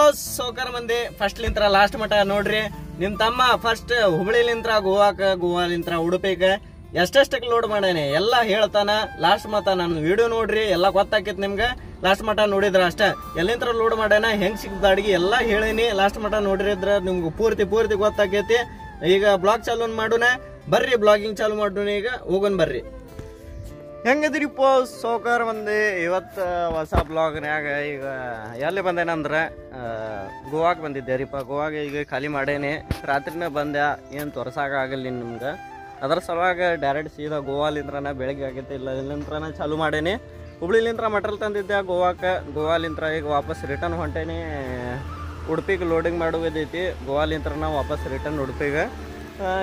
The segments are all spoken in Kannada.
ಪೋಸ್ ಸೋಕರ್ ಮಂದಿ ಫಸ್ಟ್ ಲಿಂತ್ರ ಲಾಸ್ಟ್ ಮಟ ನೋಡ್ರಿ. ನಿಮ್ ತಮ್ಮ ಫಸ್ಟ್ ಹುಬ್ಳಿಲಿಂತ್ರ ಗೋವಾಕ, ಗೋವಾಲಿಂತ್ರ ಉಡುಪಿಗ ಎಷ್ಟೆಷ್ಟಕ್ಕೆ ಲೋಡ್ ಮಾಡೇನಿ ಎಲ್ಲ ಹೇಳ್ತಾನ. ಲಾಸ್ಟ್ ಮಟ ನಾನು ವಿಡಿಯೋ ನೋಡ್ರಿ, ಎಲ್ಲ ಗೊತ್ತಾಕೈತಿ ನಿಮ್ಗೆ. ಲಾಸ್ಟ್ ಮಟ ನೋಡಿದ್ರ ಅಷ್ಟ ಎಲ್ಲಿಂತ್ರ ಲೋಡ್ ಮಾಡ್ಯಾನ, ಹೆಂಗ್ ಸಿಗ್ತದ ಅಡ್ಗಿ ಎಲ್ಲ ಹೇಳೇನಿ. ಲಾಸ್ಟ್ ಮಟ ನೋಡಿದ್ರ ನಿಮ್ಗೆ ಪೂರ್ತಿ ಗೊತ್ತಾಕೈತಿ. ಈಗ ಬ್ಲಾಗ್ ಚಾಲು ಮಾಡೋಣ ಬರ್ರಿ, ಬ್ಲಾಗಿಂಗ್ ಚಾಲು ಮಾಡೋಣ. ಈಗ ಹೋಗೋಣ ಬರ್ರಿ. ಹೆಂಗದಿರಿ ಪೋಸ್ ಸೋಕರ್ ಮಂದಿ, ಇವತ್ತು ಹೊಸ ಬ್ಲಾಗ್ನ್ಯಾಗ ಈಗ ಎಲ್ಲಿ ಬಂದೇನಂದ್ರೆ ಗೋವಾಗೆ ಬಂದಿದ್ದೆ ರೀಪ. ಗೋವಾಗೆ ಈಗ ಖಾಲಿ ಮಾಡೇನಿ, ರಾತ್ರಿನೇ ಬಂದೆ, ಏನು ತೋರ್ಸಾಗಲಿಲ್ಲ ನಿಮ್ಗೆ. ಅದರ ಸಲುವಾಗಿ ಡೈರೆಕ್ಟ್ ಸೀದಾ ಗೋವಾಲಿಂತ್ರನ ಬೆಳಗ್ಗೆ ಆಗೈತೆ, ಇಲ್ಲ ಇಲ್ಲಿಂತ್ರನ ಚಾಲು ಮಾಡೇನಿ. ಹುಬ್ಳಿಲಿಂತ್ರ ಮಟಲ್ ತಂದಿದ್ದೆ ಗೋವಾಕ್ಕೆ, ಗೋವಾಲಿಂತ್ರ ಈಗ ವಾಪಸ್ ರಿಟರ್ನ್ ಹೊಂಟೇನಿ. ಉಡುಪಿಗೆ ಲೋಡಿಂಗ್ ಮಾಡೋದೈತಿ, ಗೋವಾಲಿಂತ್ರನ ವಾಪಸ್ ರಿಟರ್ನ್ ಉಡುಪಿಗೆ.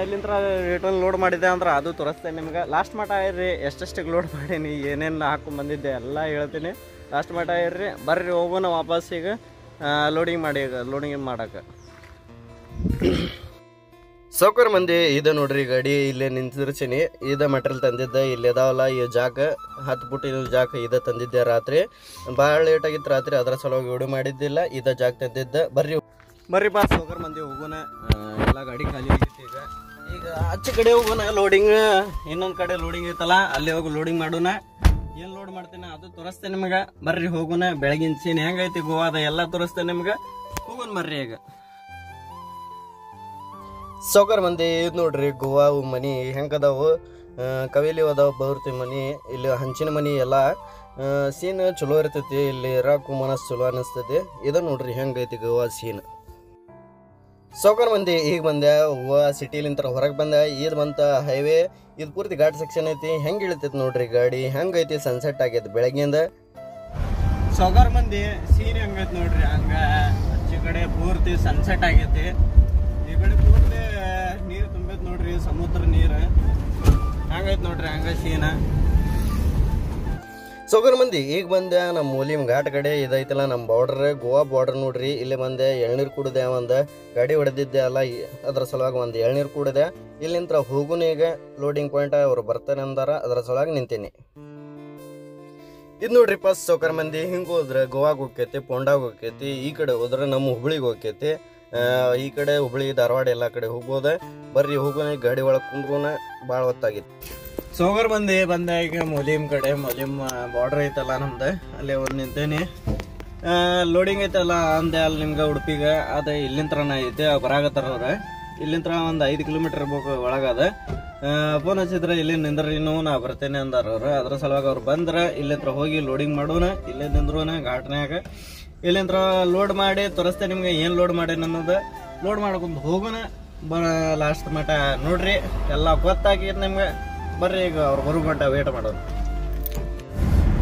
ಇಲ್ಲಿಂತ್ರ ರಿಟರ್ನ್ ಲೋಡ್ ಮಾಡಿದ್ದೆ ಅಂದ್ರೆ ಅದು ತೋರಿಸ್ತೇನೆ ನಿಮ್ಗೆ. ಲಾಸ್ಟ್ ಮಟ ಇರ್ರಿ, ಎಷ್ಟೆಷ್ಟಿಗೆ ಲೋಡ್ ಮಾಡೀನಿ, ಏನೇನು ಹಾಕೊಂಡು ಬಂದಿದ್ದೆ ಎಲ್ಲ ಹೇಳ್ತೀನಿ. ಲಾಸ್ಟ್ ಮಟ ಇರ್ರಿ, ಬರ್ರಿ ಹೋಗೋಣ ವಾಪಸ್. ಈಗ ಲೋಡಿಂಗ್ ಮಾಡಿ, ಈಗ ಲೋಡಿಂಗ್ ಮಾಡೋಕೆ ಸೌಕರ್ ಮಂದಿ. ಇದು ನೋಡ್ರಿ ಗಾಡಿ ಇಲ್ಲೇ ನಿಂತಿರ್ತೀನಿ. ಇದು ಮೆಟೀರಿಯಲ್ ತಂದಿದ್ದೆ, ಇಲ್ಲಿ ಇದಾವಲ್ಲ ಈ ಜಾಗ 10 ಫುಟ್ ಜಾಗ ಇದು ತಂದಿದ್ದೆ. ರಾತ್ರಿ ಭಾಳ ಲೇಟ್ ಆಗಿತ್ತು, ರಾತ್ರಿ ಅದರ ಸಲುವಾಗಿ ವಿಡಿಯೋ ಮಾಡಿದ್ದಿಲ್ಲ. ಇದು ಜಾಗ ತಂದಿದ್ದೆ. ಬರ್ರಿ ಬಾ ಸೌಕರ್ ಮಂದಿ ಹೋಗೋಣ. ಎಲ್ಲ ಗಾಡಿ ಖಾಲಿ ಆಗಿತ್ತು. ಈಗ ಆಚೆ ಕಡೆ ಹೋಗೋಣ ಲೋಡಿಂಗ್, ಇನ್ನೊಂದು ಕಡೆ ಲೋಡಿಂಗ್ ಐತಲ್ಲ ಅಲ್ಲಿ ಹೋಗಿ ಲೋಡಿಂಗ್ ಮಾಡೋಣ. ಏನು ಲೋಡ್ ಮಾಡ್ತೇನೆ ಅದು ತೋರಿಸ್ತೇನೆ ನಿಮ್ಗೆ. ಬರ್ರಿ ಹೋಗೋಣ. ಬೆಳಗಿನ ಸೀನ್ ಹೆಂಗೈತಿ ಗೋವಾದ ಎಲ್ಲ ತೋರಿಸ್ತೇನೆ ನಿಮ್ಗೆ. ಹೋಗೋಣ ಬರ್ರಿ. ಈಗ ಸೌಕರ್ ಮಂದಿ ಇದು ನೋಡ್ರಿ ಗೋವಾ ಮನಿ ಹೆಂಗದಾವು, ಕವಿಲಿ ಅದಾವ ಬಹುರ್ತಿ ಮನಿ. ಇಲ್ಲಿ ಹಂಚಿನ ಮನಿ ಎಲ್ಲ ಸೀನ್ ಚಲೋ ಇರ್ತೈತಿ. ಇಲ್ಲಿ ಇರಾಕು ಮನಸ್ಸು ಚಲೋ ಅನಿಸ್ತೈತಿ. ಇದು ನೋಡ್ರಿ ಹೆಂಗೈತಿ ಗೋವಾ ಸೀನ್. ಸೌಕರ್ ಮಂದಿ ಈಗ ಬಂದೆ ಗೋವಾ ಸಿಟಿಲಿಂತ್ರ ಹೊರಗೆ ಬಂದೆ. ಇದು ಬಂತ ಹೈವೇ, ಇದು ಪೂರ್ತಿ ಘಾಟ್ ಸೆಕ್ಷನ್ ಐತಿ. ಹೆಂಗೆ ಇಳಿತೈತಿ ನೋಡ್ರಿ ಗಾಡಿ, ಹೆಂಗೈತಿ ಸನ್ಸೆಟ್ ಆಗೈತಿ ಬೆಳಗ್ಗೆಯಿಂದ. ಸೌಕರ್ ಮಂದಿ ಸೀನ್ ಹೆಂಗೈತಿ ನೋಡ್ರಿ, ಹಂಗ ಆಚೆ ಕಡೆ ಪೂರ್ತಿ ಸನ್ಸೆಟ್ ಆಗೈತಿ. ಈ ಕಡೆ ಪೂರ್ತಿ ನೀರು ತುಂಬೈತಿ ನೋಡ್ರಿ, ಸಮುದ್ರ ನೀರು ಹಂಗೈತಿ ನೋಡ್ರಿ, ಹಂಗ ಸೀನ. ಸೌಕರ್ ಮಂದಿ ಈಗ ಬಂದೆ ನಮ್ಮ ಮೂಲಿಮ್ ಘಾಟ್ ಕಡೆ. ಇದೈತಲ್ಲ ನಮ್ಮ ಬಾರ್ಡರ್, ಗೋವಾ ಬಾರ್ಡರ್ ನೋಡ್ರಿ. ಇಲ್ಲಿ ಬಂದೆ ಎಳ್ನೀರು ಕುಡಿದೆ, ಒಂದು ಗಾಡಿ ಹೊಡೆದಿದ್ದೆ ಅಲ್ಲ ಅದ್ರ ಸಲುವಾಗಿ ಒಂದು ಎಳ್ನೀರು ಕುಡಿದೆ. ಇಲ್ಲಿಂತ್ರ ಹೋಗುನ ಈಗ ಲೋಡಿಂಗ್ ಪಾಯಿಂಟ್ ಅವ್ರು ಬರ್ತಾರೆ ಅಂದಾರ, ಅದರ ಸಲುವಾಗಿ ನಿಂತೀನಿ. ಇದು ನೋಡ್ರಿ ಫಸ್ಟ್ ಸೌಕರ್ ಮಂದಿ ಹಿಂಗೆ ಹೋದ್ರೆ ಗೋವಾಗೆ ಹೋಗ್ತೈತಿ, ಪೋಂಡಾಗ ಹೋಗ್ತೈತಿ. ಈ ಕಡೆ ಹೋದ್ರೆ ನಮ್ಮ ಹುಬ್ಳಿಗೆ ಹೋಗ್ತೈತಿ. ಈ ಕಡೆ ಹುಬ್ಳಿ ಧಾರವಾಡ ಎಲ್ಲ ಕಡೆ ಹೋಗ್ಬೋದ. ಬರ್ರಿ ಹೋಗೋಣ, ಗಾಡಿ ಒಳಗೆ ಕುಂದ್ರೋಣ. ಭಾಳ ಹೊತ್ತಾಗಿತ್ತು. ಸೌಕರ್ ಮಂದಿ ಬಂದೆ ಈಗ ಮೊಲಿಮ್ ಕಡೆ. ಮೊಲಿಮ್ ಬಾರ್ಡರ್ ಐತಲ್ಲ ನಮ್ದು, ಅಲ್ಲೇ ಒಂದು ನಿಂತೇನಿ. ಲೋಡಿಂಗ್ ಐತಲ್ಲ ಅಂದೆ ಅಲ್ಲಿ ನಿಮ್ಗೆ ಉಡುಪಿಗೆ. ಅದು ಇಲ್ಲಿಂತ್ರನ ಐತೆ, ಬರಾಗತ್ತಾರ ಅವ್ರ. ಇಲ್ಲಿಂತ್ರ ಒಂದು 5 ಕಿಲೋಮೀಟರ್ ಇರ್ಬೇಕು ಒಳಗದ. ಫೋನ್ ಹಚ್ಚಿದ್ರೆ ಇಲ್ಲಿ ನಿಂದ್ರೀನು ನಾ ಬರ್ತೇನೆ ಅಂದಾರ ಅವ್ರು. ಅದ್ರ ಸಲುವಾಗಿ ಅವ್ರು ಬಂದ್ರೆ ಇಲ್ಲಿಂತ್ರ ಹೋಗಿ ಲೋಡಿಂಗ್ ಮಾಡೋಣ. ಇಲ್ಲೇ ನಿಂದ್ರೋಣ ಘಾಟ್ನ್ಯಾಗ. ಇಲ್ಲಿಂತ್ರ ಲೋಡ್ ಮಾಡಿ ತೋರಿಸ್ತೇನೆ ನಿಮ್ಗೆ ಏನು ಲೋಡ್ ಮಾಡೇನ ಅನ್ನೋದು. ಲೋಡ್ ಮಾಡ್ಕೊಂಡು ಹೋಗೋಣ ಲಾಸ್ಟ್ ಮಟ ನೋಡ್ರಿ, ಎಲ್ಲ ಗೊತ್ತಾಗಿತ್ತು ನಿಮ್ಗೆ. ಬರ್ರಿ ಈಗ ಅವ್ರು ಬರೋ ಗಂಟ ವೇಟ್ ಮಾಡೋದು.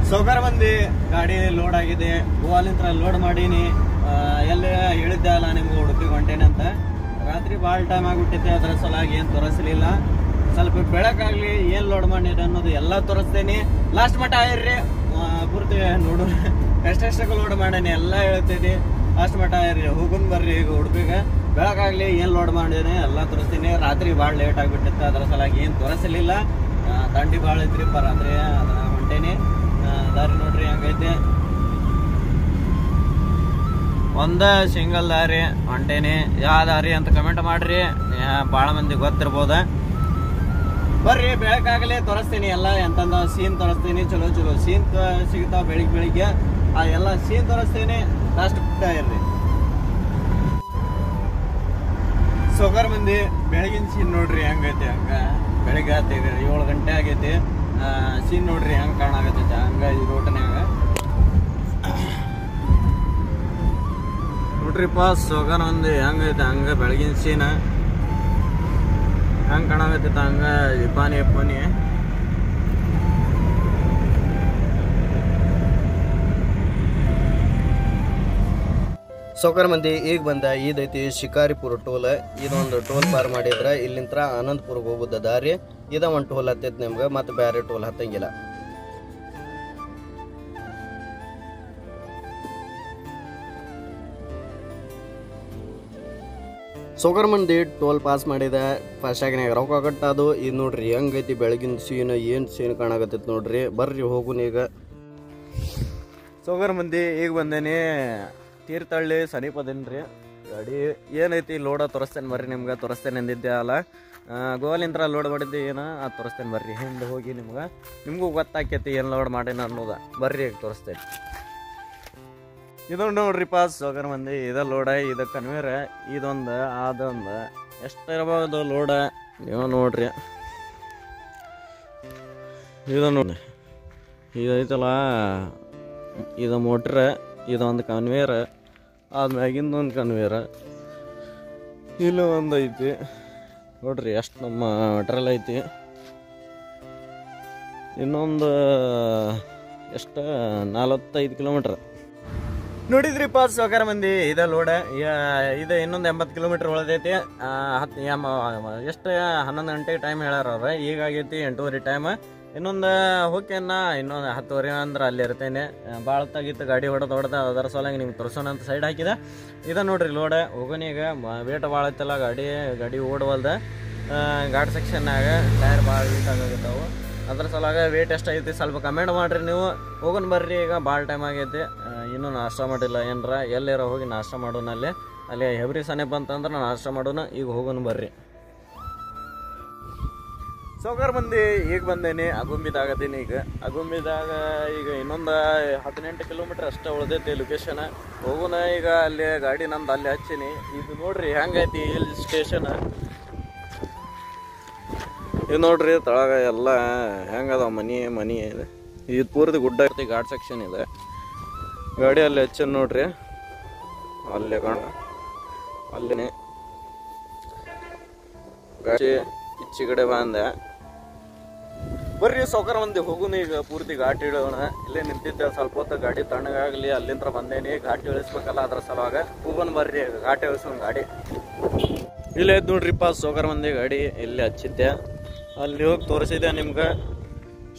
ಸೌಕರ್ ಮಂದಿ ಗಾಡಿ ಲೋಡ್ ಆಗಿದೆ, ಗೋವಾಲಿಂತ್ರ ಲೋಡ್ ಮಾಡೀನಿ. ಎಲ್ಲಿ ಹೇಳಿದ್ದೆ ಅಲ್ಲ ನಿಮ್ಗೆ ಉಡುಪಿಗೆ ಹೊಂಟೇನೆ ಅಂತ. ರಾತ್ರಿ ಭಾಳ ಟೈಮ್ ಆಗಿಬಿಟ್ಟೈತೆ, ಅದರ ಸಲುವಾಗಿ ಏನು ತೋರಿಸಲಿಲ್ಲ. ಸ್ವಲ್ಪ ಬೆಳಕಾಗ್ಲಿ ಏನು ಲೋಡ್ ಮಾಡಿರಿ ಅನ್ನೋದು ಎಲ್ಲ ತೋರಿಸ್ತೇನೆ. ಲಾಸ್ಟ್ ಮಟ ಇರ್ರಿ, ಪೂರ್ತಿ ನೋಡೋಣ ಎಷ್ಟೆಷ್ಟಕ್ಕೆ ಲೋಡ್ ಮಾಡೇನಿ ಎಲ್ಲ ಹೇಳ್ತೀನಿ. ಲಾಸ್ಟ್ ಮಟ ಇರ್ರಿ, ಹೋಗೋಣ ಬರ್ರಿ. ಈಗ ಉಡುಪಿಗೆ ಬೆಳಕಾಗ್ಲಿ ಏನು ಲೋಡ್ ಮಾಡೀನಿ ಎಲ್ಲ ತೋರಿಸ್ತೀನಿ. ರಾತ್ರಿ ಭಾಳ ಲೇಟ್ ಆಗಿಬಿಟ್ಟಿತ್ತು, ಅದರ ಸಲುವಾಗಿ ಏನು ತೋರಿಸಲಿಲ್ಲ. ದಂಡಿ ಭಾಳ ಐತ್ರಿಪ್ಪ ರಾತ್ರಿ, ಅದನ್ನ ಹೊಂಟೇನಿ. ದಾರಿ ನೋಡ್ರಿ ಹಂಗೈತೆ, ಒಂದ ಸಿಂಗಲ್ ದಾರಿ ಹೊಂಟೇನಿ. ಯಾವ ದಾರಿ ಅಂತ ಕಮೆಂಟ್ ಮಾಡ್ರಿ, ಭಾಳ ಮಂದಿ ಗೊತ್ತಿರ್ಬೋದ. ಬರ್ರಿ ಬೆಳಕಾಗಲೇ ತೋರಿಸ್ತೀನಿ ಎಲ್ಲ ಎಂತಂದ ಸೀನ್ ತೋರಿಸ್ತೀನಿ. ಚಲೋ ಚಲೋ ಸೀನ್ ಸಿಗ್ತಾವ ಬೆಳಿಗ್ಗೆ. ಆ ಎಲ್ಲ ಸೀನ್ ತೋರಿಸ್ತೀನಿ. ಲಾಸ್ಟ್ ಇರ್ರಿ. ಸೌಕರ್ ಮಂದಿ ಬೆಳಗಿನ ಸೀನ್ ನೋಡ್ರಿ ಹೆಂಗೈತಿ. ಹಂಗ ಬೆಳಿಗ್ಗೆ 7 ಗಂಟೆ ಆಗೈತಿ. ಸೀನ್ ನೋಡ್ರಿ ಹೆಂಗೆ ಕಾಣಾಗತ್ತೈತೆ ಹಂಗ ಈ ರೋಡ್ನ್ಯಾಗ ನೋಡ್ರಿಪ್ಪ. ಸೌಕರ್ ಮಂದಿ ಹೆಂಗೈತೆ ಹಂಗ ಬೆಳಗಿನ ಸೀನ್ ಹೆಂಗೆ ಕಾಣಾಗತ್ತೈತ ಹಂಗ ಇಬ್ಬಾನಿ. ಸೌಕರ್ ಮಂದಿ ಈಗ ಬಂದ ಇದೈತಿ ಶಿಕಾರಿಪುರ ಟೋಲ್. ಇದೊಂದು ಟೋಲ್ ಪಾರ್ ಮಾಡಿದ್ರೆ ಇಲ್ಲಿಂತ್ರ ಆನಂದಪುರ್ಗೆ ಹೋಗುದ ದಾರಿ. ಇದ ಒಂದು ಟೋಲ್ ಹತ್ತೈತಿ ನಿಮ್ಗೆ, ಮತ್ತೆ ಬೇರೆ ಟೋಲ್ ಹತ್ತಂಗಿಲ್ಲ. ಸೌಕರ್ ಮಂದಿ ಟೋಲ್ ಪಾಸ್ ಮಾಡಿದೆ. ಫಾಸ್ಟ್ಯಾಗ್ನಾಗ ರೊಕ್ಕ ಕಟ್ಟದು. ಇದು ನೋಡ್ರಿ ಹೆಂಗೈತಿ ಬೆಳಗಿನ ಸೀನ್, ಏನು ಸೀನ್ ಕಾಣಾಕತ್ತೈತಿ ನೋಡ್ರಿ. ಬರ್ರಿ ಹೋಗುನ ಈಗ. ಸೌಕರ್ ಮಂದಿ ಈಗ ಬಂದೇನಿ ತೀರ್ಥಹಳ್ಳಿ ಸಮೀಪದಿನ್ರಿ ಗಾಡಿ ಏನೈತಿ ಲೋಡ ತೋರಿಸ್ತೇನೆ ಬರ್ರಿ ನಿಮ್ಗೆ ತೋರಿಸ್ತೇನೆ ಅಂದಿದ್ದೆ ಅಲ್ಲ ಗೋವಾಲಿಂತ್ರ ಲೋಡ್ ಮಾಡಿದ್ದೆ ಏನೋ ಅದು ತೋರಿಸ್ತೇನೆ ಬರ್ರಿ ಹಿಂದೆ ಹೋಗಿ ನಿಮಗೂ ಗೊತ್ತಾಕೈತಿ ಏನು ಲೋಡ್ ಮಾಡೇನ ಅನ್ನೋದ ಬರ್ರಿ ತೋರಿಸ್ತೇನೆ ಇದು ನೋಡ್ರಿಪ್ಪ ಸೋಗರ್ ಮಂದಿ ಇದು ಲೋಡ ಇದು ಕನ್ವೇರ ಇದೊಂದು ಅದೊಂದು ಎಷ್ಟು ಇರಬಹುದು ಲೋಡ ನೀವು ನೋಡ್ರಿ ಇದು ನೋಡಿ ಇದೈತಲ್ಲ ಇದು ಮೋಟ್ರ ಇದೊಂದು ಕನ್ವೇರ ಆದ್ಮ್ಯಾಗಿಂದ ಒಂದು ಕನ್ವೇರ ಇಲ್ಲೂ ಒಂದು ಐತಿ ನೋಡ್ರಿ ಎಷ್ಟು ನಮ್ಮ ಮೆಟ್ರಲ್ ಐತಿ ಇನ್ನೊಂದು ಎಷ್ಟು 45 ಕಿಲೋಮೀಟ್ರ್ ನೋಡಿದ್ರಿಪ್ಪ ಸಹಕಾರ ಮಂದಿ ಇದ ಲೋಡ ಇದು ಇನ್ನೊಂದು 80 ಕಿಲೋಮೀಟ್ರ್ ಉಳಿದೈತಿ ಎಷ್ಟು 11 ಗಂಟೆಗೆ ಟೈಮ್ ಹೇಳ್ಯಾರ ಅವ್ರ ಈಗಾಗೈತಿ 8:30 ಟೈಮ್ ಇನ್ನೊಂದು ಹೋಗ್ಯನ್ನ ಇನ್ನೊಂದು 10:30 ಅಂದ್ರೆ ಅಲ್ಲಿ ಇರ್ತೇನೆ ಭಾಳ ತಾಗಿತ್ತು ಗಾಡಿ ಹೊಡೆದು ಅದರ ಸಲಂಗೆ ನಿಮ್ಗೆ ತೋರಿಸೋಣ ಅಂತ ಸೈಡ್ ಹಾಕಿದ ಇದು ನೋಡ್ರಿ ಲೋಡ ಹೋಗೋಣ ಈಗ ವೇಟ್ ಭಾಳ ಐತಲ್ಲ ಗಾಡಿ ಓಡವಲ್ದ ಗಾಡಿ ಸೆಕ್ಷನ್ನಾಗ ಟೈರ್ ಭಾಳ ವೀಟ್ ಆಗಾಗತ್ತಾವು ಅದ್ರ ಸಲಾಗ ವೇಟ್ ಎಷ್ಟೈತಿ ಸ್ವಲ್ಪ ಕಮೆಂಟ್ ಮಾಡಿರಿ ನೀವು ಹೋಗೋಣ ಬರ್ರಿ ಈಗ ಭಾಳ ಟೈಮ್ ಆಗೈತಿ ಇನ್ನೂ ನಾಷ್ಟ ಮಾಡಿಲ್ಲ ಏನರ ಎಲ್ಲಾರ ಹೋಗಿ ನಾಷ್ಟ ಮಾಡೋಣ ಅಲ್ಲಿ ಹೆಬ್ರಿ ಸನೆ ಬಂತಂದ್ರೆ ನಾಷ್ಟ ಮಾಡೋಣ ಈಗ ಹೋಗೋಣ ಬರ್ರಿ ಸೌಕರ್ ಮಂದಿ ಈಗ ಬಂದೇನಿ ಅಗುಂಬಿದಾಗದೀನಿ ಈಗ ಅಗುಂಬಿದಾಗ ಈಗ ಇನ್ನೊಂದು 18 ಕಿಲೋಮೀಟ್ರ್ ಅಷ್ಟೇ ಉಳ್ದೈತಿ ಲೊಕೇಶನ್ ಹೋಗೋಣ ಈಗ ಅಲ್ಲಿ ಗಾಡಿ ನಂದು ಅಲ್ಲಿ ಹಚ್ಚೀನಿ ಇದು ನೋಡ್ರಿ ಹೆಂಗೈತಿ ಹಿಲ್ ಸ್ಟೇಷನ್ ಇದು ನೋಡ್ರಿ ತಳಗ ಎಲ್ಲ ಹೆಂಗದ ಮನಿ ಇದೆ ಇದು ಪೂರ್ತಿ ಗುಡ್ಡ ಇರ್ತಿ ಘಾಟ್ ಸೆಕ್ಷನ್ ಇದೆ ಗಾಡಿ ಅಲ್ಲಿ ಹಚ್ಚನ್ ನೋಡ್ರಿ ಅಲ್ಲೇ ಅಲ್ಲೇ ಗಾಡಿ ಇಚ್ಚಿ ಕಡೆ ಬಂದೆ ಬರ್ರಿ ಸೌಕರ್ ಮಂದಿ ಹೋಗುನು ಈಗ ಪೂರ್ತಿ ಘಾಟ್ ಇಡೋಣ ಇಲ್ಲೇ ನಿಂತಿದ್ದೆ ಸ್ವಲ್ಪ ಹೊತ್ತು ಗಾಡಿ ತಣ್ಣಗಾಗ್ಲಿ ಅಲ್ಲಿಂದ ಬಂದೇನಿ ಘಾಟ್ ಇಳಿಸ್ಬೇಕಲ್ಲ ಅದ್ರ ಸಲುವಾಗ ಹೋಗೋಣ ಬರ್ರಿ ಘಾಟ್ ಇಳಿಸೋಣ ಗಾಡಿ ಇಲ್ಲೇ ಐತ್ ನೋಡ್ರಿಪ್ಪ ಸೌಕರ್ ಮಂದಿ ಗಾಡಿ ಇಲ್ಲಿ ಹಚ್ಚಿದ್ದೆ ಅಲ್ಲಿ ಹೋಗಿ ತೋರಿಸಿದೆ ನಿಮ್ಗೆ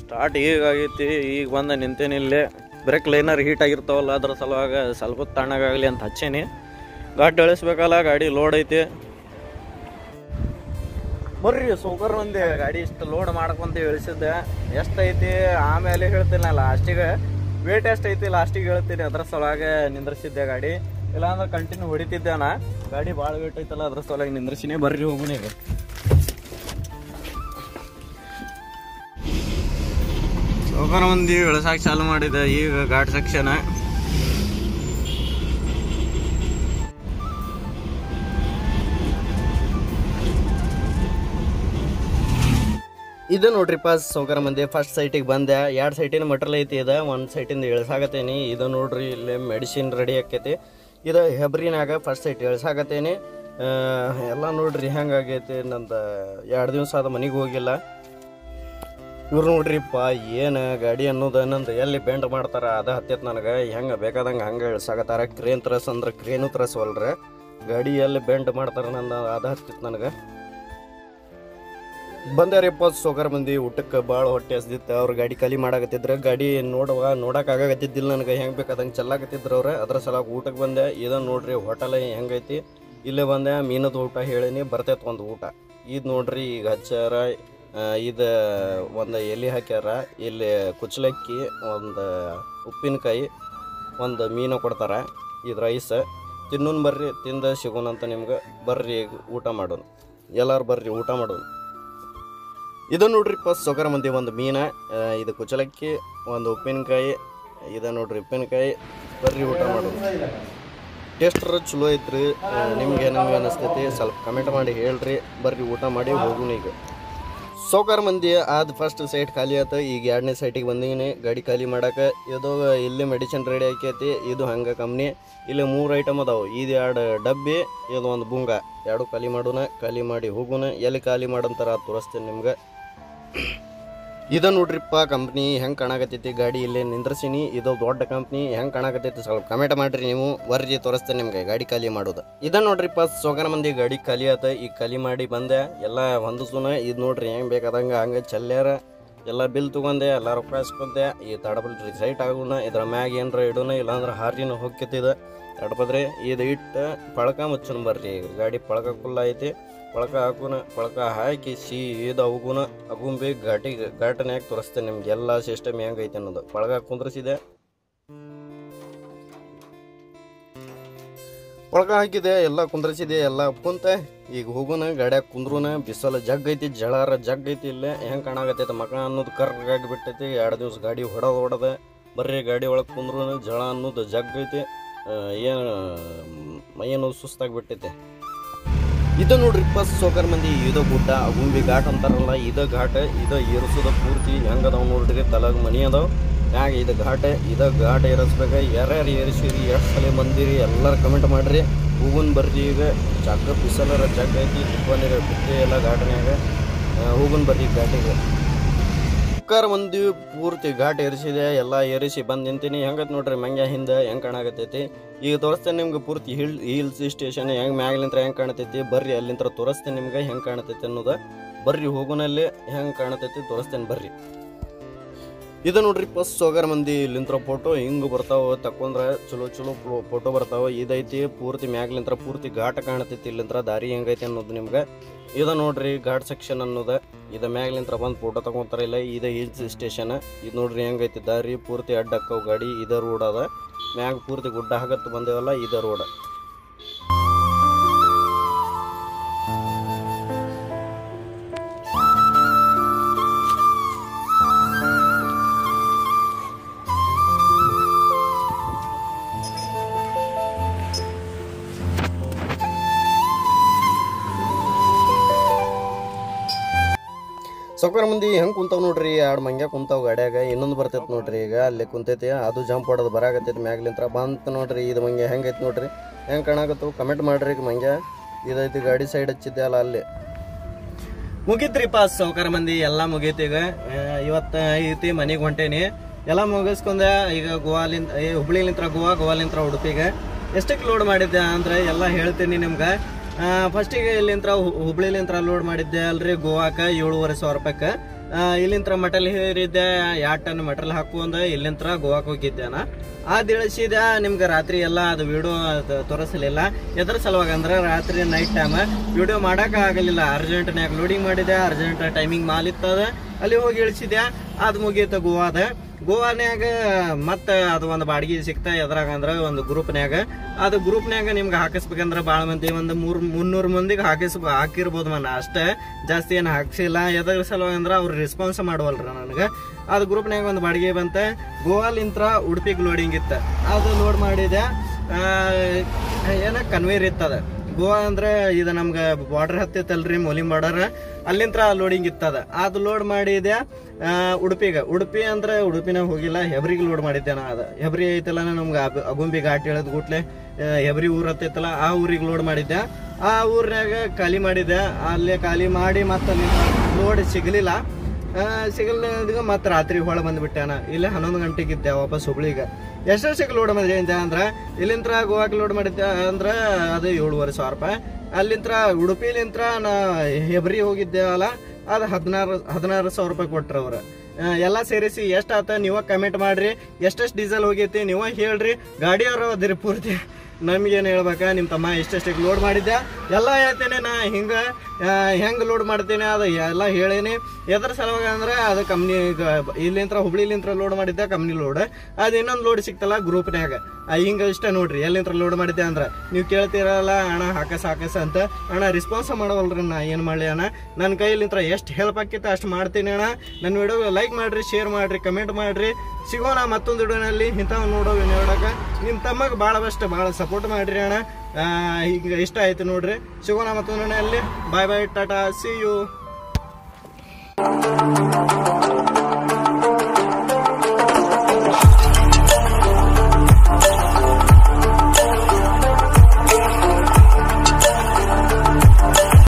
ಸ್ಟಾರ್ಟ್ ಈಗ ಆಗೈತಿ ಈಗ ಬಂದ ನಿಂತೇನಿ ಇಲ್ಲೇ ಬ್ರೇಕ್ ಲೈನರ್ ಹೀಟ್ ಆಗಿರ್ತಾವಲ್ಲ ಅದ್ರ ಸಲುವಾಗ ಸ್ವಲ್ಪ ತಣ್ಣಗಾಗಲಿ ಅಂತ ಹಚ್ಚೇನಿ ಘಾಟ್ ಇಳಿಸ್ಬೇಕಲ್ಲ ಗಾಡಿ ಲೋಡ್ ಐತಿ ಬರ್ರಿ ಸೌಕರ್ ಮಂದಿ ಗಾಡಿ ಇಷ್ಟು ಲೋಡ್ ಮಾಡ್ಕೊಂತ ಇಳಿಸಿದ್ದೆ ಎಷ್ಟೈತಿ ಆಮೇಲೆ ಹೇಳ್ತೀನಿ ಲಾಸ್ಟಿಗೆ ವೇಟ್ ಎಷ್ಟೈತಿ ಲಾಸ್ಟಿಗೆ ಹೇಳ್ತೀನಿ ಅದ್ರ ಸಲುವಾಗ ನಿಂದ್ರಿಸಿದ್ದೆ ಗಾಡಿ ಇಲ್ಲಾಂದ್ರೆ ಕಂಟಿನ್ಯೂ ಹೊಡಿತಿದ್ದೆ ನಾ ಗಾಡಿ ಭಾಳ ವೇಟ್ ಐತಲ್ಲ ಅದ್ರ ಸಲುವಾಗಿ ನಿಂದ್ರಿಸಿನೇ ಬರ್ರಿ ಹೋಗುಣ ಈಗ ಸೌಕರ್ ಮಂದಿ ಇಳಿಸಾಕ ಚಾಲು ಮಾಡಿದೆ ಈಗ ಘಾಟ್ ಸೆಕ್ಷನ್ ಇದು ನೋಡ್ರಿಪ್ಪ ಸೌಕರ್ ಮಂದಿ ಫಸ್ಟ್ ಸೈಟಿಗೆ ಬಂದೆ 2 ಸೈಟಿನ ಮಟ್ರಲ್ ಐತಿ ಇದೆ 1 ಸೈಟಿಂದ ಇಳಿಸಾಕತ್ತೇನಿ ಇದು ನೋಡ್ರಿ ಇಲ್ಲಿ ಮೆಡಿಸಿನ್ ರೆಡಿ ಆಕೈತಿ ಇದು ಹೆಬ್ರಿನಾಗ ಫಸ್ಟ್ ಸೈಟ್ ಇಳಿಸಾಕತ್ತೇನಿ ಎಲ್ಲ ನೋಡ್ರಿ ಹೆಂಗಾಗೈತಿ ನಂದು 2 ದಿವಸ ಆದ ಮನೆಗೆ ಹೋಗಿಲ್ಲ ಇವ್ರು ನೋಡ್ರಿಪ್ಪ ಏನು ಗಾಡಿ ಅನ್ನೋದು ನಂದು ಎಲ್ಲಿ ಬೆಂಡ್ ಮಾಡ್ತಾರ ಅದ ಹತ್ತೈತೆ ನನಗೆ ಹೆಂಗೆ ಬೇಕಾದಂಗೆ ಹಂಗೆ ಇಳಿಸಾಕತ್ತಾರ ಕ್ರೇನ್ ತ್ರಸ್ ಅಂದ್ರೆ ಕ್ರೇನು ತ್ರಸ್ವಲ್ರಿ ಗಾಡಿ ಎಲ್ಲಿ ಬೆಂಡ್ ಮಾಡ್ತಾರ ನಂದು ಅದ ಹತ್ತಿತ್ತು ನನಗೆ ಬಂದಾರಿಪ್ಪ ಸೌಕರ್ ಮಂದಿ ಊಟಕ್ಕೆ ಭಾಳ ಹೊಟ್ಟೆ ಹಸ್ದಿತ್ತು ಅವ್ರು ಗಾಡಿ ಖಾಲಿ ಮಾಡಾಕತ್ತಿದ್ರು ಗಾಡಿ ನೋಡಕ್ಕಾಗತ್ತಿದ್ದಿಲ್ಲ ನನಗೆ ಹೆಂಗೆ ಬೇಕಾದಂಗೆ ಚೆಲ್ಲಾಕತ್ತಿದ್ರು ಅವ್ರು ಅದ್ರ ಸಲುವಾಗಿ ಊಟಕ್ಕೆ ಬಂದೆ ಇದನ್ನು ನೋಡ್ರಿ ಹೋಟೆಲ್ ಹೆಂಗೈತಿ ಇಲ್ಲೇ ಬಂದೆ ಮೀನದ ಊಟ ಹೇಳೀನಿ ಬರ್ತೈತೆ ಒಂದು ಊಟ ಇದು ನೋಡ್ರಿ ಈಗ ಹಚ್ಚಾರ ಇದು ಒಂದು ಎಲೆ ಹಾಕ್ಯಾರ ಇಲ್ಲಿ ಕುಚ್ಚಲಕ್ಕಿ ಒಂದು ಉಪ್ಪಿನಕಾಯಿ ಒಂದು ಮೀನು ಕೊಡ್ತಾರೆ ಇದು ರೈಸ್ ತಿನ್ನೋನ್ ಬರ್ರಿ ತಿಂದ ಸಿಗೋಣ ಅಂತ ನಿಮ್ಗೆ ಬರ್ರಿ ಊಟ ಮಾಡೋಣ ಎಲ್ಲರೂ ಬರ್ರಿ ಊಟ ಮಾಡೋಣ ಇದು ನೋಡ್ರಿಪ್ಪ ಸೌಕರ್ ಮಂದಿ ಒಂದು ಮೀನ ಇದು ಕುಚ್ಚಲಕ್ಕಿ ಒಂದು ಉಪ್ಪಿನಕಾಯಿ ಇದು ನೋಡ್ರಿ ಉಪ್ಪಿನಕಾಯಿ ಬರ್ರಿ ಊಟ ಮಾಡೋದು ಟೇಸ್ಟ್ರ ಚಲೋ ಐತ್ರಿ ನಿಮ್ಗೆ ಏನಂಗೆ ಅನಿಸ್ತೈತಿ ಸ್ವಲ್ಪ ಕಮೆಂಟ್ ಮಾಡಿ ಹೇಳ್ರಿ ಬರ್ರಿ ಊಟ ಮಾಡಿ ಹೋಗುಣ ಈಗ ಸೌಕರ್ ಮಂದಿ ಅದು ಫಸ್ಟ್ ಸೈಟ್ ಖಾಲಿ ಆಯ್ತು ಈಗ 2ನೇ ಸೈಟಿಗೆ ಬಂದೀನಿ ಗಾಡಿ ಖಾಲಿ ಮಾಡಕ್ಕೆ ಇದು ಇಲ್ಲಿ ಮೆಡಿಸಿನ್ ರೆಡಿ ಆಕೈತಿ ಇದು ಹಂಗೆ ಕಂಪ್ನಿ ಇಲ್ಲಿ 3 ಐಟಮ್ ಅದಾವೆ ಇದು 2 ಡಬ್ಬಿ ಇದು ಒಂದು ಬುಂಗ 2 ಖಾಲಿ ಮಾಡೋಣ ಖಾಲಿ ಮಾಡಿ ಹೋಗೋಣ ಎಲ್ಲಿ ಖಾಲಿ ಮಾಡಂತಾರ ತೋರಿಸ್ತೇನೆ ನಿಮ್ಗೆ ಇದು ನೋಡ್ರಿಪ್ಪ ಕಂಪ್ನಿ ಹೆಂಗೆ ಕಾಣಕತ್ತೈತಿ ಗಾಡಿ ಇಲ್ಲೇ ನಿಂದ್ರಸಿನಿ ಇದು ದೊಡ್ಡ ಕಂಪ್ನಿ ಹೆಂಗೆ ಕಾಣಕತ್ತೈತಿ ಸ್ವಲ್ಪ ಕಮೆಂಟ್ ಮಾಡಿರಿ ನೀವು ವರ್ಜಿ ತೋರಿಸ್ತೇನೆ ನಿಮಗೆ ಗಾಡಿ ಖಾಲಿ ಮಾಡೋದು ಇದನ್ನು ನೋಡ್ರಿಪ್ಪ ಸೌಕರ್ ಮಂದಿ ಗಾಡಿ ಖಾಲಿ ಆತ ಈಗ ಖಾಲಿ ಮಾಡಿ ಬಂದೆ ಎಲ್ಲ ಹೊಂದಿಸೋಣ ಇದು ನೋಡ್ರಿ ಹೆಂಗೆ ಬೇಕಾದಂಗೆ ಹಂಗೆ ಚಲ್ಯಾರ ಎಲ್ಲ ಬಿಲ್ ತೊಗೊಂಡೆ ಎಲ್ಲ ರೊಕ್ಕ ಇಸ್ಕೊಂಡೆ ಈ ತಡಬಲ್ ಸೈಟ್ ಆಗೋಣ ಇದ್ರ ಮ್ಯಾಗ ಏನರ ಇಡೋಣ ಇಲ್ಲಾಂದ್ರೆ ಹಾರಿನ ಹೋಗ್ತಿದೆ ತಡಬದ್ರಿ ಇದು ಇಟ್ಟು ಪಳಕ ಮುಚ್ಚೋಣ ಬರ್ರಿ ಗಾಡಿ ಪಳಕ ಫುಲ್ ಐತಿ ಪಳಕ ಹಾಕೋಣ ಪಳಕ ಹಾಕಿ ಸೀದಾ ಹೋಗೋಣ ಅಗುಂಬಿ ಘಾಟನ್ಯಾಗ ತೋರಿಸ್ತೇನೆ ನಿಮ್ಗೆ ಎಲ್ಲ ಸಿಸ್ಟಮ್ ಹೆಂಗೈತೆ ಅನ್ನೋದು ಪಳಕ ಕುಂದ್ರಿಸಿದೆ ಒಳಗ ಹಾಕಿದೆ ಎಲ್ಲ ಕುಂದ್ರಿಸಿದೆ ಎಲ್ಲ ಕುಂತ ಈಗ ಹೋಗೋಣ ಗಾಡ್ಯಾಗ ಕುಂದ್ರೂನ ಬಿಸಲು ಜಗ್ ಐತಿ ಜಳಾರ ಜಗ್ ಐತಿ ಇಲ್ಲೇ ಹೆಂಗೆ ಕಾಣಾಗತ್ತೈತೆ ಮಕ ಅನ್ನೋದು ಕರ್ಗಾಗಿ ಬಿಟ್ಟೈತಿ 2 ದಿವಸ ಗಾಡಿ ಹೊಡೆದ ಬರ್ರಿ ಗಾಡಿ ಒಳಗೆ ಕುಂದ್ರೂ ಜಳ ಅನ್ನೋದು ಜಗ್ ಐತಿ ಏನು ಮೈಯನ್ನೋದು ಸುಸ್ತಾಗಿ ಬಿಟ್ಟೈತೆ ಇದು ನೋಡ್ರಿ ಸೋಕರ್ ಮಂದಿ ಇದು ಗುಡ್ಡ ಅಗುಂಬಿ ಘಾಟ್ ಅಂತಾರಲ್ಲ ಇದು ಘಾಟ್ ಇದು ಏರಿಸೋದ ಪೂರ್ತಿ ಹೆಂಗದಾವ್ ನೋಡ್ರಿ ತಲಗ ಮನಿ ಅದಾವ ಮ್ಯಾಗ ಇದು ಘಾಟ್ ಏರಿಸ್ಬೇಕು ಯಾರ್ಯಾರು ಏರಿಸಿರಿ ಎಷ್ಟು ಸಲ ಬಂದಿರಿ ಎಲ್ಲರೂ ಕಮೆಂಟ್ ಮಾಡಿರಿ ಹೋಗೋನ್ ಬರ್ರಿ ಈಗ ಜಗ್ಗ ಬಿಸಲರ ಜಗ್ ಐತಿ ತುಪ್ಪನಿರ ಬಿಟ್ಟೆ ಎಲ್ಲ ಘಾಟ್ನ್ಯಾಗ ಹೋಗೋನ್ ಬರ್ರಿ ಘಾಟಿಗೆ ಸೋಕರ್ ಮಂದಿ ಪೂರ್ತಿ ಘಾಟ್ ಏರಿಸಿದೆ ಎಲ್ಲ ಏರಿಸಿ ಬಂದು ನಿಂತೀನಿ ಹೆಂಗೈತೆ ನೋಡ್ರಿ ಮಂಗ್ಯ ಹಿಂದೆ ಹೆಂಗೆ ಕಾಣಾಕತ್ತೈತಿ ಈಗ ತೋರಿಸ್ತೇನೆ ನಿಮ್ಗೆ ಪೂರ್ತಿ ಹಿಲ್ಸ್ ಸ್ಟೇಷನ್ ಹೆಂಗೆ ಮ್ಯಾಗ್ಲಿಂತ್ರ ಹೆಂಗೆ ಕಾಣತೈತಿ ಬರ್ರಿ ಅಲ್ಲಿಂತ್ರ ತೋರಿಸ್ತೇನೆ ನಿಮ್ಗೆ ಹೆಂಗೆ ಕಾಣತೈತಿ ಅನ್ನೋದು ಬರ್ರಿ ಹೋಗೋನಲ್ಲಿ ಹೆಂಗೆ ಕಾಣತೈತಿ ತೋರಿಸ್ತೇನೆ ಬರ್ರಿ ಇದು ನೋಡ್ರಿ ಸೋಕರ್ ಮಂದಿ ಇಲ್ಲಿಂತ್ರ ಫೋಟೋ ಹಿಂಗೆ ಬರ್ತಾವ ತಕೊಂಡ್ರೆ ಚಲೋ ಫೋಟೋ ಬರ್ತಾವ ಇದೈತಿ ಪೂರ್ತಿ ಮ್ಯಾಗ್ಲಿಂತ್ರ ಪೂರ್ತಿ ಘಾಟ್ ಕಾಣತೈತಿ ಇಲ್ಲಿಂತ್ರ ದಾರಿ ಹೆಂಗೈತಿ ಅನ್ನೋದು ನಿಮ್ಗೆ ಇದು ನೋಡ್ರಿ ಘಾಟ್ ಸೆಕ್ಷನ್ ಅನ್ನೋದು ಇದು ಮ್ಯಾಗ್ಲಿಂತ್ರ ಬಂದು ಫೋಟೋ ತಗೊಂತಾರ ಇಲ್ಲ ಇದು ಹಿಲ್ಸ್ ಸ್ಟೇಷನ್ ಇದು ನೋಡ್ರಿ ಹೆಂಗೈತಿ ದಾರಿ ಪೂರ್ತಿ ಅಡ್ಡಕ್ಕವು ಗಾಡಿ ಇದ ರೋಡ್ ಅದ ಮ್ಯಾಗ ಪೂರ್ತಿ ಗುಡ್ಡ ಹಾಕತ್ತು ಬಂದೇವಲ್ಲ ಇದ ರೋಡ್ ಸೋಕರ್ ಮಂದಿ ಹೆಂಗೆ ಕುಂತಾವ್ ನೋಡ್ರಿ 2 ಮಂಗ್ಯ ಕುಂತಾವ್ ಗಾಡ್ಯಾಗ ಇನ್ನೊಂದು ಬರ್ತೈತೆ ನೋಡ್ರಿ ಈಗ ಅಲ್ಲಿ ಕುಂತೈತಿ ಅದು ಜಂಪ್ ಹೊಡೋದು ಬರಾಕತ್ತೈತಿ ಮ್ಯಾಗ್ಲಿಂತ್ರ ಬಂತು ನೋಡ್ರಿ ಇದು ಮಂಗ್ಯ ಹೆಂಗೈತಿ ನೋಡ್ರಿ ಹೆಂಗೆ ಕಾಣಾಕತ್ತವು ಕಮೆಂಟ್ ಮಾಡ್ರಿ ಮಂಗ್ಯ ಇದೈತಿ ಗಾಡಿ ಸೈಡ್ ಹಚ್ಚಿದ್ದೆ ಅಲ್ಲ ಅಲ್ಲಿ ಮುಗಿತ್ರಿಪ್ಪ ಸೋಕರ್ ಮಂದಿ ಎಲ್ಲ ಮುಗೀತಿ ಈಗ ಇವತ್ತು ಐತಿ ಮನೆಗೆ ಹೊಂಟೇನಿ ಎಲ್ಲ ಮುಗಿಸ್ಕೊಂಡೆ ಈಗ ಗೋವಾಲಿಂದ ಹುಬ್ಳಿಲಿಂತ್ರ ಗೋವಾಲಿಂತ್ರ ಉಡುಪಿಗೆ ಎಷ್ಟಕ್ಕೆ ಲೋಡ್ ಮಾಡಿದ್ದೆ ಅಂದ್ರೆ ಎಲ್ಲ ಹೇಳ್ತೀನಿ ನಿಮ್ಗೆ ಫಸ್ಟಿಗೆ ಇಲ್ಲಿಂತ್ರ ಹುಬ್ಳಿಲಿಂತ್ರ ಲೋಡ್ ಮಾಡಿದ್ದೆ ಅಲ್ರಿ ಗೋವಾಕ್ಕೆ 7,500 ರೂಪಾಯಿಗೆ ಇಲ್ಲಿಂತ್ರ ಮಟಲ್ ಹೇರಿದ್ದೆ 2 ಟನ್ ಮಟಲ್ ಹಾಕೊಂಡ್ ಇಲ್ಲಿಂತ್ರ ಗೋವಾಕ್ಕೆ ಹೋಗಿದ್ದೆ ಅದು ಇಳಿಸಿದೆ ನಿಮ್ಗೆ ರಾತ್ರಿ ಎಲ್ಲ ಅದು ವಿಡಿಯೋ ತೋರಿಸಲಿಲ್ಲ ಎದ್ರ ಸಲುವಾಗಿ ಅಂದ್ರೆ ರಾತ್ರಿ ನೈಟ್ ಟೈಮ್ ವಿಡಿಯೋ ಮಾಡಕ್ ಆಗಲಿಲ್ಲ ಅರ್ಜೆಂಟ್ನ್ಯಾಗ ಲೋಡಿಂಗ್ ಮಾಡಿದೆ ಅರ್ಜೆಂಟ್ ಟೈಮಿಂಗ್ ಮಾಲಿತ್ತದ ಅಲ್ಲಿ ಹೋಗಿ ಇಳಿಸಿದೆ ಅದು ಮುಗೀತು ಗೋವಾನ್ಯಾಗ ಮತ್ತೆ ಅದು ಒಂದು ಬಾಡಿಗೆ ಸಿಕ್ತಾ ಎದ್ರಾಗ ಅಂದ್ರೆ ಒಂದು ಗ್ರೂಪ್ನ್ಯಾಗ ನಿಮ್ಗೆ ಹಾಕಿಸ್ಬೇಕಂದ್ರೆ ಭಾಳ ಮಂದಿ ಒಂದು 300 ಮಂದಿಗೆ ಹಾಕಿರ್ಬೋದು ಅಷ್ಟೇ ಜಾಸ್ತಿ ಏನು ಹಾಕ್ಸಿಲ್ಲ ಎದ್ರ ಸಲುವಾಗಿ ಅಂದ್ರೆ ಅವ್ರು ರೆಸ್ಪಾನ್ಸ್ ಮಾಡುವಲ್ರ ನನಗೆ ಅದು ಗ್ರೂಪ್ನ್ಯಾಗ ಒಂದು ಬಾಡಿಗೆ ಬಂತ ಗೋವಾಲಿಂತ್ರ ಉಡುಪಿಗೆ ಲೋಡಿಂಗ್ ಇತ್ತು ಅದು ಲೋಡ್ ಮಾಡಿದೆ ಏನ ಕನ್ವೇರ್ ಇತ್ತದ ಗೋವಾ ಅಂದ್ರೆ ಇದು ನಮ್ಗೆ ಬಾರ್ಡರ್ ಹತ್ತಿತ್ತಲ್ರಿ ಮೂಲಿಂಗ್ ಬಾರ್ಡರ್ ಅಲ್ಲಿಂತ್ರ ಲೋಡಿಂಗ್ ಇತ್ತದ ಅದು ಲೋಡ್ ಮಾಡಿದೆ ಉಡುಪಿ ಅಂದ್ರೆ ಉಡುಪಿನಾಗ ಹೋಗಿಲ್ಲ ಹೆಬ್ರಿಗೆ ಲೋಡ್ ಮಾಡಿದ್ದೆ ಅದು ಹೆಬ್ರಿ ಐತಲ್ಲ ನಮ್ಗೆ ಅಗುಂಬಿ ಘಾಟ್ ಹೇಳದ್ ಗುಟ್ಲೆ ಹೆಬ್ರಿ ಊರ್ ಹತ್ತೈತಲ್ಲ ಆ ಊರಿಗೆ ಲೋಡ್ ಮಾಡಿದ್ದೆ ಆ ಊರ್ನಾಗ ಖಾಲಿ ಮಾಡಿದ್ದೆ ಅಲ್ಲೇ ಖಾಲಿ ಮಾಡಿ ಮತ್ತೆ ಅಲ್ಲಿ ಲೋಡ್ ಸಿಗಲಿಲ್ಲ ಮತ್ತೆ ರಾತ್ರಿ ಹೊಳ ಬಂದ್ಬಿಟ್ಟೆನ ಇಲ್ಲಿ 11 ಗಂಟೆಗೆ ಇದ್ದೆ ವಾಪಸ್ ಹುಬ್ಳಿಗೆ ಎಷ್ಟಕ್ಕೆ ಲೋಡ್ ಮಾಡಿದೆ ಅಂದ್ರೆ ಇಲ್ಲಿಂತ್ರ ಗೋವಾಕ್ಕೆ ಲೋಡ್ ಮಾಡಿದ್ದೆ ಅಂದ್ರೆ ಅದು 7,500 ರೂಪಾಯಿ ಅಲ್ಲಿಂತ್ರ ಉಡುಪಿಲಿಂತ್ರ ನಾ ಹೆಬ್ರಿ ಹೋಗಿದ್ದೇವಲ್ಲ ಅದು 16,000 ರೂಪಾಯಿ ಕೊಟ್ರ ಅವ್ರ ಎಲ್ಲ ಸೇರಿಸಿ ಎಷ್ಟು ಆತ ನೀವ ಕಮೆಂಟ್ ಮಾಡ್ರಿ ಎಷ್ಟೆಷ್ಟು ಡೀಸೆಲ್ ಹೋಗೈತಿ ನೀವ ಹೇಳ್ರಿ ಗಾಡಿಯವರು ಅದಿರಿ ಪೂರ್ತಿ ನಮ್ಗೇನು ಹೇಳ್ಬೇಕ ನಿಮ್ಮ ತಮ್ಮ ಎಷ್ಟೆಷ್ಟಕ್ಕೆ ಲೋಡ್ ಮಾಡಿದ್ದೆ ಎಲ್ಲ ಹೇಳ್ತೇನೆ ನಾ ಹೆಂಗೆ ಲೋಡ್ ಮಾಡ್ತೇನೆ ಅದು ಎಲ್ಲ ಹೇಳೇನಿ ಎದ್ರ ಸಲುವಾಗಿ ಅಂದ್ರೆ ಅದು ಕಂಪ್ನಿ ಇಲ್ಲಿಂತ್ರ ಹುಬ್ಳಿಲಿಂತ್ರ ಲೋಡ್ ಮಾಡಿದ್ದೆ ಕಂಪ್ನಿ ಲೋಡ್ ಅದು ಇನ್ನೊಂದು ಲೋಡ್ ಸಿಕ್ತಲ್ಲ ಗ್ರೂಪ್ನ್ಯಾಗ ಹಿಂಗೆ ಇಷ್ಟ ನೋಡ್ರಿ ಎಲ್ಲಿಂತ್ರ ಲೋಡ್ ಮಾಡಿದ್ದೆ ಅಂದ್ರೆ ನೀವು ಕೇಳ್ತಿರಲ್ಲ ಅಣ್ಣ ಹಾಕಸ್ ಅಂತ ಅಣ್ಣ ರೆಸ್ಪಾನ್ಸ್ ಮಾಡವಲ್ರಿ ನಾ ಏನು ಮಾಡಲಿ ಅಣ್ಣ ನನ್ನ ಕೈಲಿಂತ್ರ ಎಷ್ಟು ಹೆಲ್ಪ್ ಆಕೈತೆ ಅಷ್ಟು ಮಾಡ್ತೀನಿ ಅಣ್ಣ ನನ್ನ ವಿಡಿಯೋ ಲೈಕ್ ಮಾಡ್ರಿ ಶೇರ್ ಮಾಡ್ರಿ ಕಮೆಂಟ್ ಮಾಡ್ರಿ ಸಿಗೋಣ ಮತ್ತೊಂದು ವಿಡಿಯೋನಲ್ಲಿ ಇಂಥವು ನೋಡೋಕೆ ನಿಮ್ಮ ತಮ್ಮಗೆ ಭಾಳ ಸಪೋರ್ಟ್ ಮಾಡ್ರಿ ಅಣ್ಣ ಈಗ ಇಷ್ಟ ಆಯ್ತು ನೋಡ್ರಿ ಸಿಗೋಣ ಮತ್ತೊಂದು ವಿಡಿಯೋನಲ್ಲಿ ಬಾಯ್ ಟಾಟಾ ಸಿ ಯು